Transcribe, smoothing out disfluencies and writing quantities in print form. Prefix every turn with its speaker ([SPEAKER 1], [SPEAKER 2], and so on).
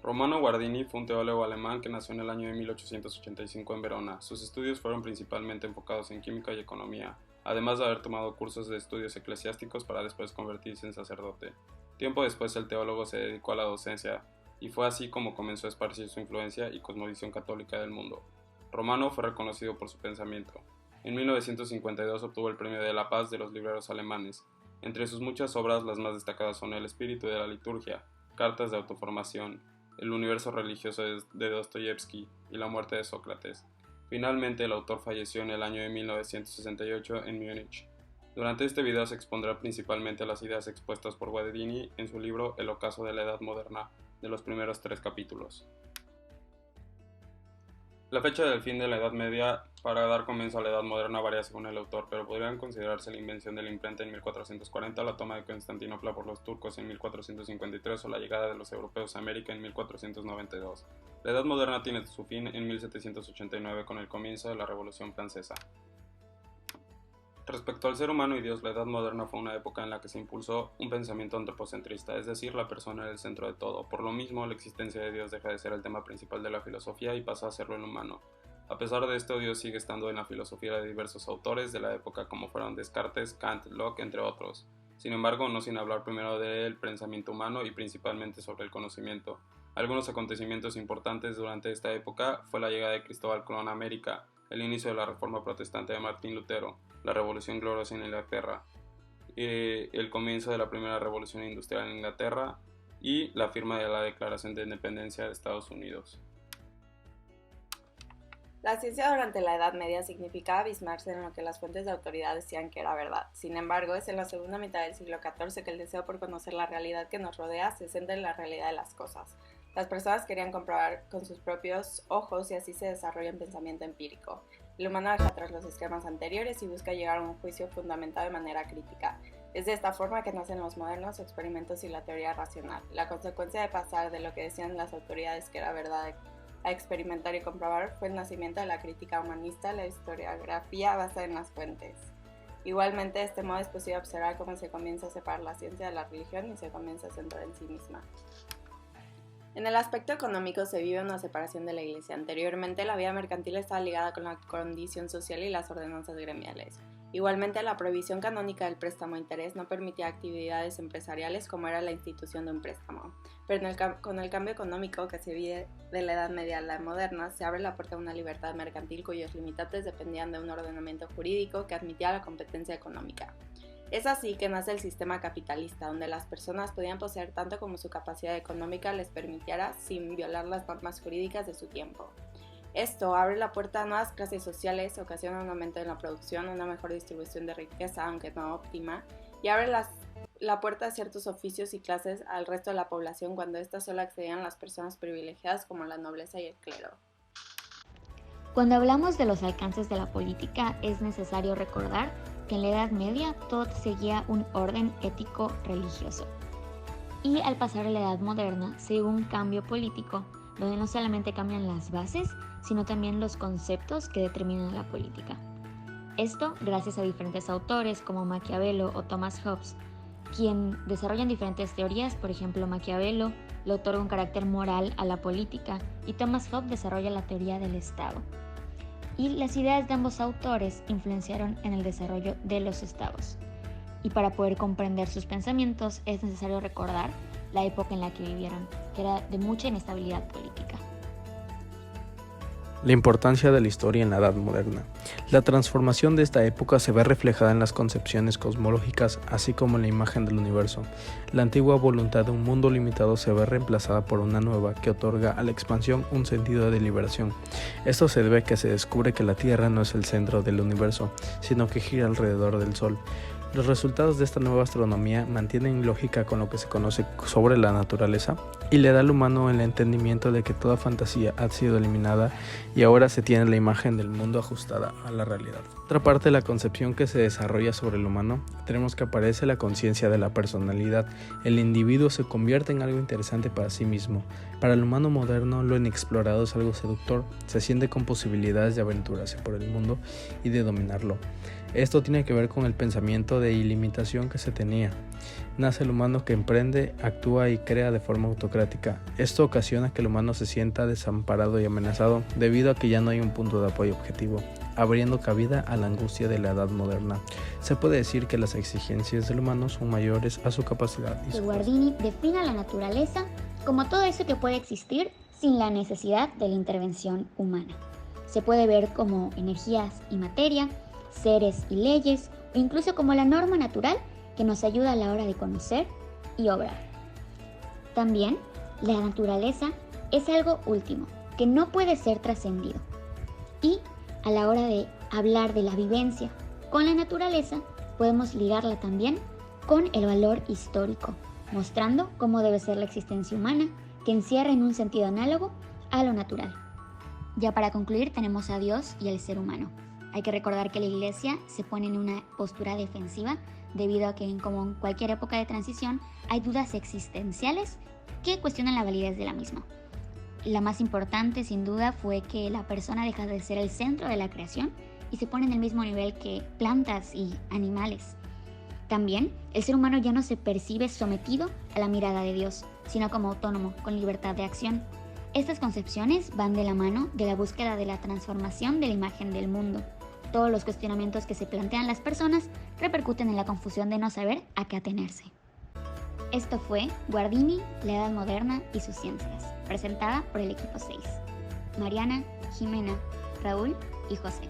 [SPEAKER 1] Romano Guardini fue un teólogo alemán que nació en el año de 1885 en Verona. Sus estudios fueron principalmente enfocados en química y economía, además de haber tomado cursos de estudios eclesiásticos para después convertirse en sacerdote. Tiempo después el teólogo se dedicó a la docencia, y fue así como comenzó a esparcir su influencia y cosmovisión católica del mundo. Romano fue reconocido por su pensamiento. En 1952 obtuvo el Premio de la Paz de los Libreros Alemanes. Entre sus muchas obras, las más destacadas son El espíritu de la liturgia, Cartas de autoformación, El universo religioso de Dostoyevsky y La muerte de Sócrates. Finalmente, el autor falleció en el año de 1968 en Múnich. Durante este video se expondrá principalmente las ideas expuestas por Guardini en su libro El ocaso de la Edad Moderna, de los primeros 3 capítulos. La fecha del fin de la Edad Media para dar comienzo a la Edad Moderna varía según el autor, pero podrían considerarse la invención de la imprenta en 1440, la toma de Constantinopla por los turcos en 1453 o la llegada de los europeos a América en 1492. La Edad Moderna tiene su fin en 1789 con el comienzo de la Revolución Francesa. Respecto al ser humano y Dios, la Edad Moderna fue una época en la que se impulsó un pensamiento antropocentrista, es decir, la persona era el centro de todo. Por lo mismo, la existencia de Dios deja de ser el tema principal de la filosofía y pasa a serlo el humano. A pesar de esto, Dios sigue estando en la filosofía de diversos autores de la época, como fueron Descartes, Kant, Locke, entre otros. Sin embargo, no sin hablar primero del pensamiento humano y principalmente sobre el conocimiento. Algunos acontecimientos importantes durante esta época fue la llegada de Cristóbal Colón a América, el inicio de la Reforma Protestante de Martín Lutero, la Revolución Gloriosa en Inglaterra, el comienzo de la primera revolución industrial en Inglaterra y la firma de la Declaración de Independencia de Estados Unidos.
[SPEAKER 2] La ciencia durante la Edad Media significaba abismarse en lo que las fuentes de autoridad decían que era verdad. Sin embargo, es en la segunda mitad del siglo XIV que el deseo por conocer la realidad que nos rodea se centra en la realidad de las cosas. Las personas querían comprobar con sus propios ojos y así se desarrolla un pensamiento empírico. El humano deja atrás los esquemas anteriores y busca llegar a un juicio fundamentado de manera crítica. Es de esta forma que nacen los modernos experimentos y la teoría racional. La consecuencia de pasar de lo que decían las autoridades que era verdad a experimentar y comprobar fue el nacimiento de la crítica humanista, la historiografía basada en las fuentes. Igualmente, de este modo es posible observar cómo se comienza a separar la ciencia de la religión y se comienza a centrar en sí misma. En el aspecto económico se vive una separación de la Iglesia. Anteriormente, la vida mercantil estaba ligada con la condición social y las ordenanzas gremiales. Igualmente, la prohibición canónica del préstamo a interés no permitía actividades empresariales como era la institución de un préstamo. Pero con el cambio económico que se vive de la Edad Media a la moderna, se abre la puerta a una libertad mercantil cuyos limitantes dependían de un ordenamiento jurídico que admitía la competencia económica. Es así que nace el sistema capitalista, donde las personas podían poseer tanto como su capacidad económica les permitiera sin violar las normas jurídicas de su tiempo. Esto abre la puerta a nuevas clases sociales, ocasiona un aumento en la producción, una mejor distribución de riqueza, aunque no óptima, y abre la puerta a ciertos oficios y clases al resto de la población cuando éstas solo accedían las personas privilegiadas como la nobleza y el clero.
[SPEAKER 3] Cuando hablamos de los alcances de la política, es necesario recordar que en la Edad Media todo seguía un orden ético-religioso. Y al pasar a la Edad Moderna se hubo un cambio político, donde no solamente cambian las bases, sino también los conceptos que determinan la política. Esto gracias a diferentes autores como Maquiavelo o Thomas Hobbes, quien desarrollan diferentes teorías. Por ejemplo, Maquiavelo le otorga un carácter moral a la política y Thomas Hobbes desarrolla la teoría del Estado. Y las ideas de ambos autores influenciaron en el desarrollo de los estados. Y para poder comprender sus pensamientos es necesario recordar la época en la que vivieron, que era de mucha inestabilidad política.
[SPEAKER 4] La importancia de la historia en la Edad Moderna. La transformación de esta época se ve reflejada en las concepciones cosmológicas, así como en la imagen del universo. La antigua voluntad de un mundo limitado se ve reemplazada por una nueva que otorga a la expansión un sentido de liberación. Esto se debe a que se descubre que la Tierra no es el centro del universo, sino que gira alrededor del Sol. Los resultados de esta nueva astronomía mantienen lógica con lo que se conoce sobre la naturaleza y le da al humano el entendimiento de que toda fantasía ha sido eliminada y ahora se tiene la imagen del mundo ajustada a la realidad. Otra parte de la concepción que se desarrolla sobre el humano, tenemos que aparece la conciencia de la personalidad. El individuo se convierte en algo interesante para sí mismo. Para el humano moderno, lo inexplorado es algo seductor, se siente con posibilidades de aventurarse por el mundo y de dominarlo. Esto tiene que ver con el pensamiento de ilimitación que se tenía. Nace el humano que emprende, actúa y crea de forma autocrática. Esto ocasiona que el humano se sienta desamparado y amenazado debido a que ya no hay un punto de apoyo objetivo, abriendo cabida a la angustia de la edad moderna. Se puede decir que las exigencias del humano son mayores a su capacidad.
[SPEAKER 3] Guardini define a la naturaleza como todo eso que puede existir sin la necesidad de la intervención humana. Se puede ver como energías y materia, seres y leyes, o incluso como la norma natural que nos ayuda a la hora de conocer y obrar. También, la naturaleza es algo último, que no puede ser trascendido. Y a la hora de hablar de la vivencia con la naturaleza, podemos ligarla también con el valor histórico, mostrando cómo debe ser la existencia humana, que encierra en un sentido análogo a lo natural. Ya para concluir, tenemos a Dios y el ser humano. Hay que recordar que la Iglesia se pone en una postura defensiva debido a que, como en cualquier época de transición, hay dudas existenciales que cuestionan la validez de la misma. La más importante, sin duda, fue que la persona deja de ser el centro de la creación y se pone en el mismo nivel que plantas y animales. También, el ser humano ya no se percibe sometido a la mirada de Dios, sino como autónomo, con libertad de acción. Estas concepciones van de la mano de la búsqueda de la transformación de la imagen del mundo. Todos los cuestionamientos que se plantean las personas repercuten en la confusión de no saber a qué atenerse. Esto fue Guardini, la Edad Moderna y sus Ciencias, presentada por el equipo 6. Mariana, Jimena, Raúl y José.